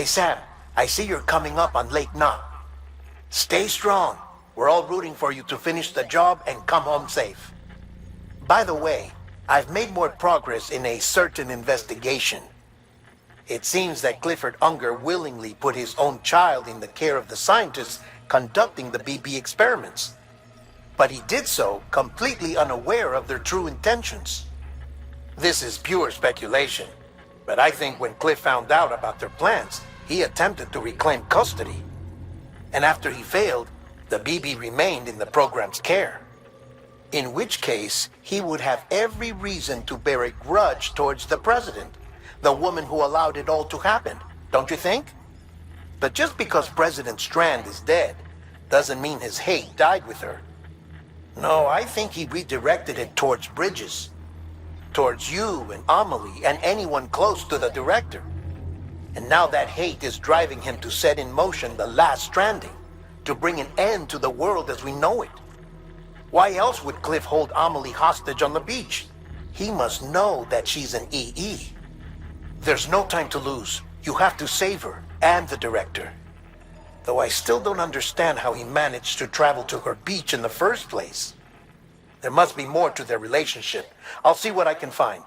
Hey Sam, I see you're coming up on Lake Knot. Stay strong. We're all rooting for you to finish the job and come home safe. By the way, I've made more progress in a certain investigation. It seems that Clifford Unger willingly put his own child in the care of the scientists conducting the BB experiments. But he did so completely unaware of their true intentions. This is pure speculation, but I think when Cliff found out about their plans, he attempted to reclaim custody. And after he failed, the BB remained in the program's care. In which case, he would have every reason to bear a grudge towards the president, the woman who allowed it all to happen, don't you think? But just because President Strand is dead, doesn't mean his hate died with her. No, I think he redirected it towards Bridges. Towards you and Amelie and anyone close to the director. And now that hate is driving him to set in motion the last stranding, to bring an end to the world as we know it. Why else would Cliff hold Amelie hostage on the beach? He must know that she's an EE. There's no time to lose. You have to save her and the director. Though I still don't understand how he managed to travel to her beach in the first place. There must be more to their relationship. I'll see what I can find.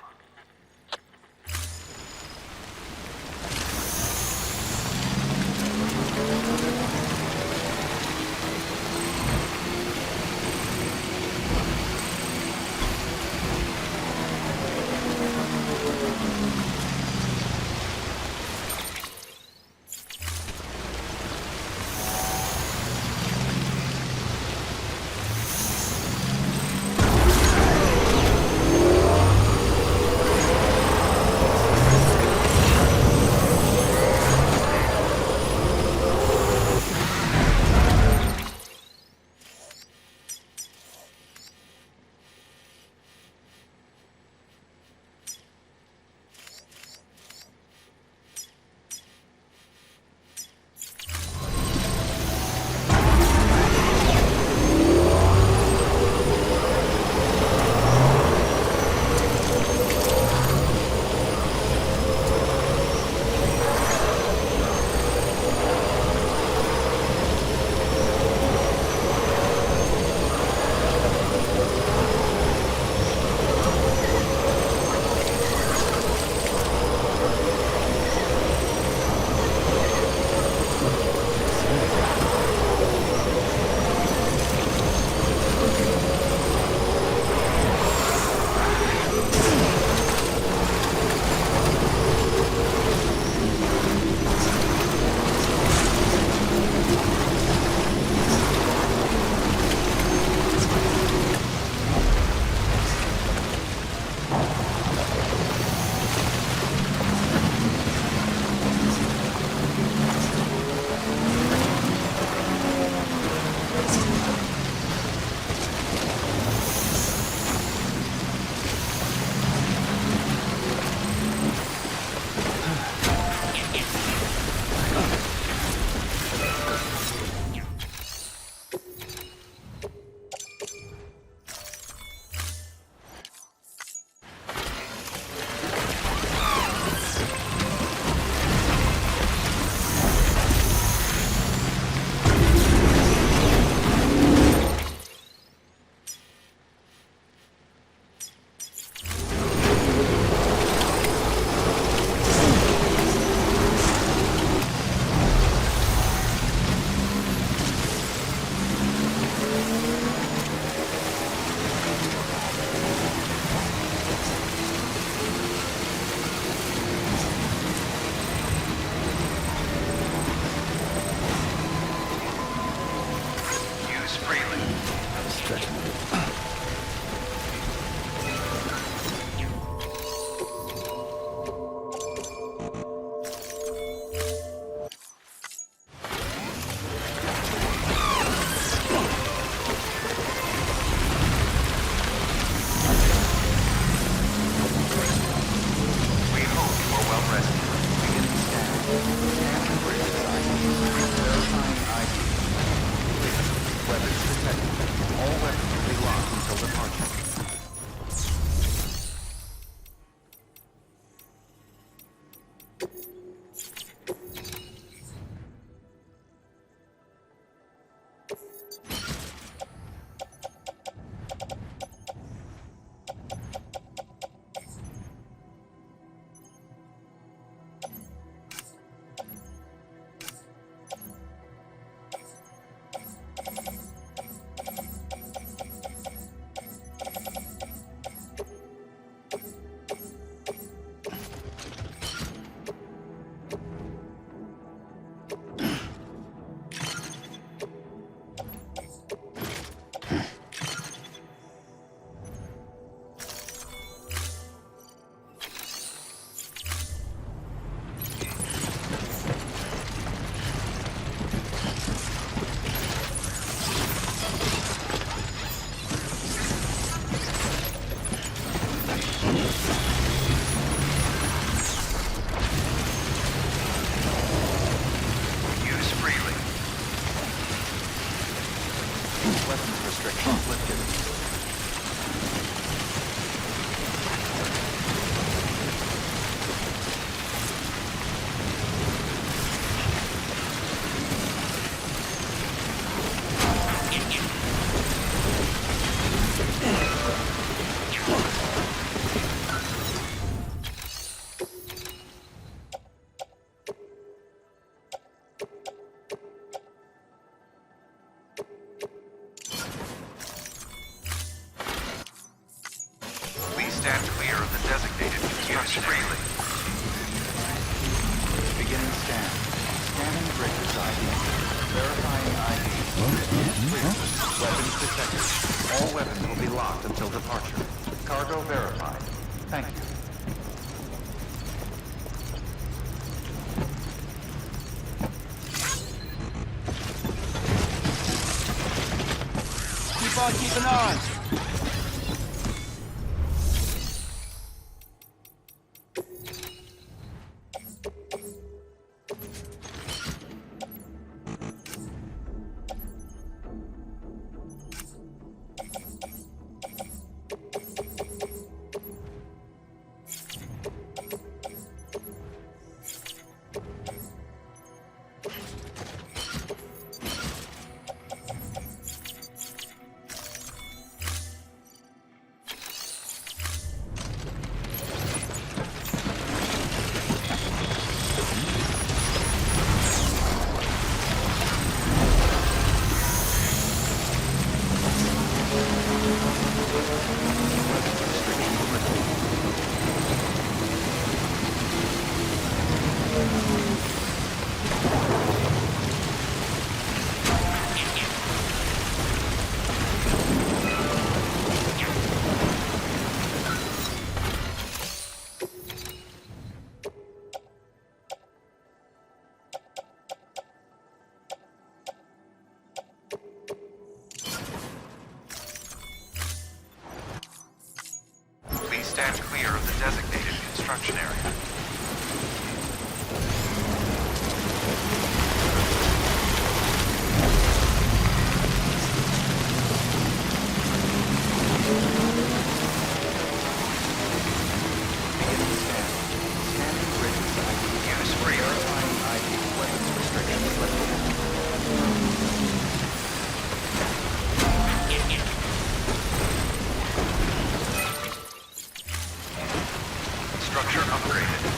stand clear of the designated construction area. Beginning scan. Scanning bridges ID. Verifying ID. Clear. Weapons detected. All weapons will be locked until departure. Cargo verified. Thank you. Keep on keeping on! Please stand clear of the designated construction area. Beginning scan. Scanning bridges ID. Use free. Verifying ID. Weapons restrictions lifted. Structure upgraded.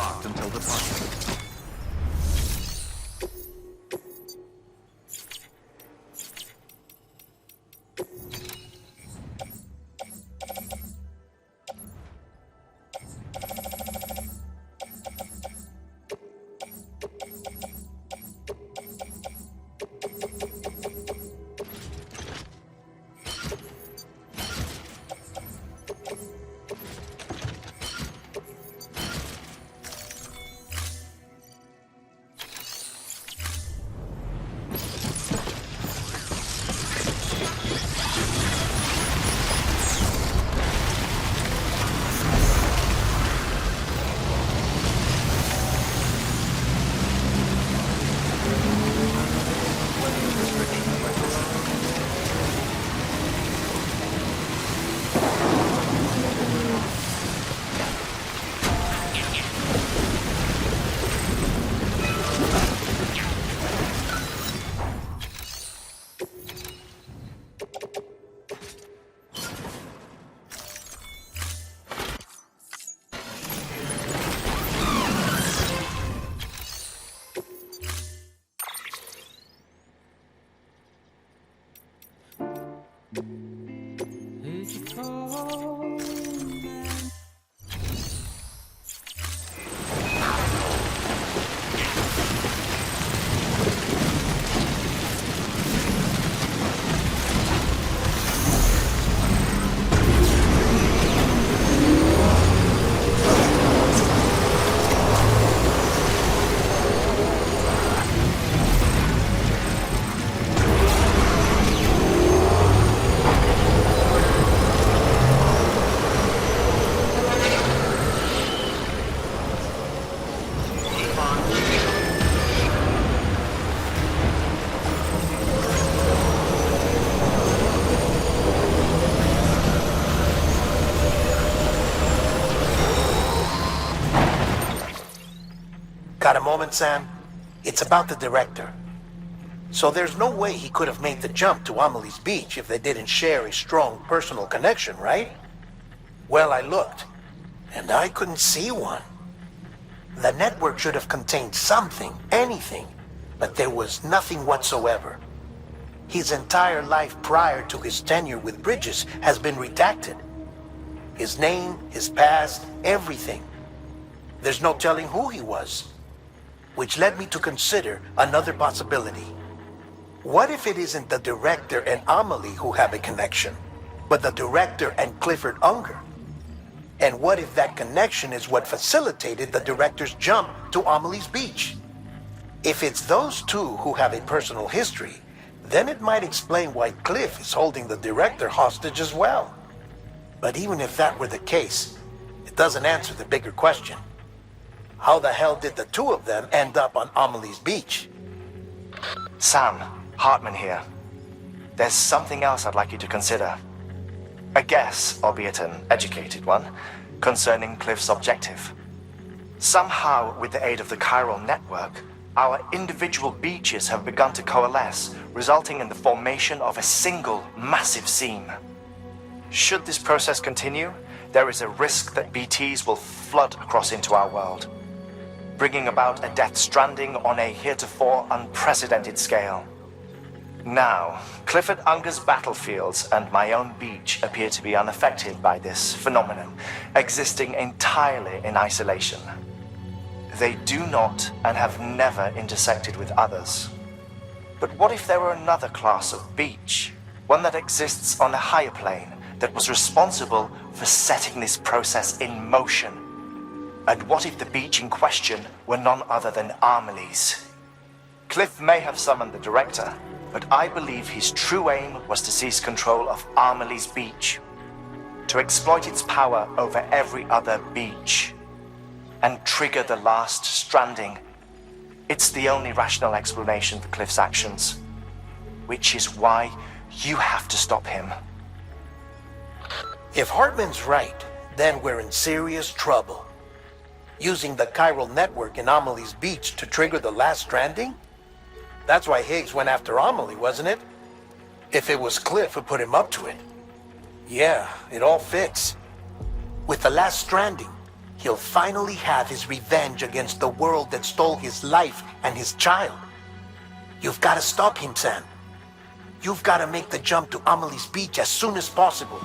locked until departure. Got a moment, Sam? It's about the director. So there's no way he could have made the jump to Amelie's Beach if they didn't share a strong personal connection, right? Well, I looked, and I couldn't see one. The network should have contained something, anything, but there was nothing whatsoever. His entire life prior to his tenure with Bridges has been redacted. His name, his past, everything. There's no telling who he was. Which led me to consider another possibility. What if it isn't the director and Amelie who have a connection, but the director and Clifford Unger? And what if that connection is what facilitated the director's jump to Amelie's Beach? If it's those two who have a personal history, then it might explain why Cliff is holding the director hostage as well. But even if that were the case, it doesn't answer the bigger question. How the hell did the two of them end up on Amelie's Beach? Sam, Hartman here. There's something else I'd like you to consider. A guess, albeit an educated one, concerning Cliff's objective. Somehow, with the aid of the chiral network, our individual beaches have begun to coalesce, resulting in the formation of a single massive seam. Should this process continue, there is a risk that BTs will flood across into our world, bringing about a Death Stranding on a heretofore unprecedented scale. Now, Clifford Unger's battlefields and my own beach appear to be unaffected by this phenomenon, existing entirely in isolation. They do not and have never intersected with others. But what if there were another class of beach, one that exists on a higher plane, that was responsible for setting this process in motion? And what if the beach in question were none other than Amelie's? Cliff may have summoned the director, but I believe his true aim was to seize control of Amelie's Beach, to exploit its power over every other beach, and trigger the last stranding. It's the only rational explanation for Cliff's actions, which is why you have to stop him. If Hartman's right, then we're in serious trouble. Using the chiral network in Amelie's Beach to trigger the last stranding? That's why Higgs went after Amelie, wasn't it? If it was Cliff who put him up to it. Yeah, it all fits. With the last stranding, He'll finally have his revenge against the world that stole his life and his child. You've got to stop him, Sam. You've got to make the jump to Amelie's beach as soon as possible.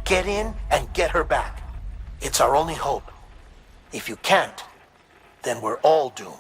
Get in and get her back. It's our only hope. If you can't, then we're all doomed.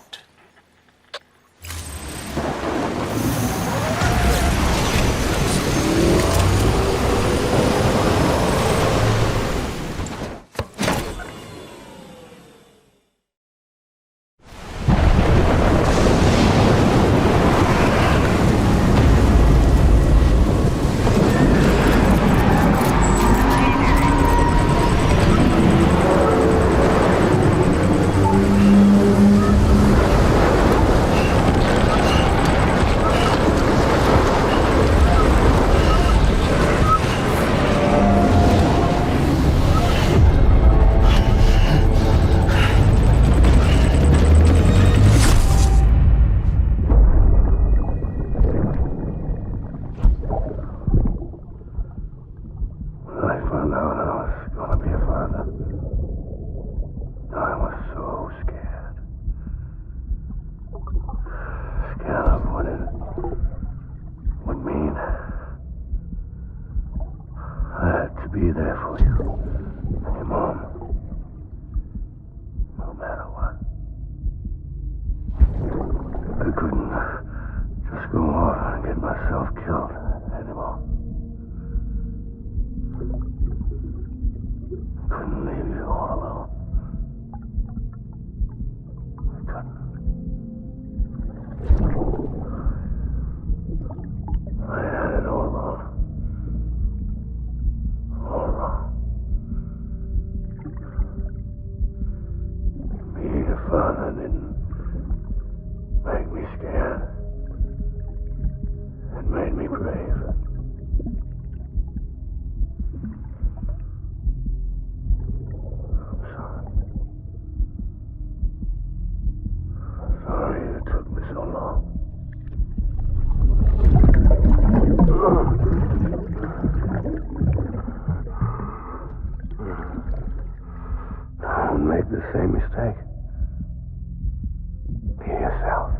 Be there for you and your mom, no matter what. I couldn't just go off and get myself killed anymore. I couldn't leave you all alone. I couldn't. I had it all wrong. Being a father didn't make me scared. It made me brave. I'm sorry. I'm sorry it took me so long. Don't make the same mistake. Be yourself.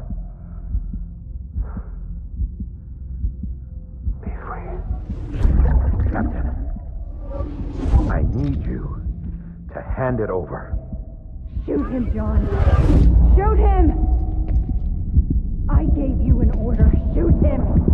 Be free. Captain, I need you to hand it over. Shoot him, John. Shoot him! I gave you an order. Shoot him!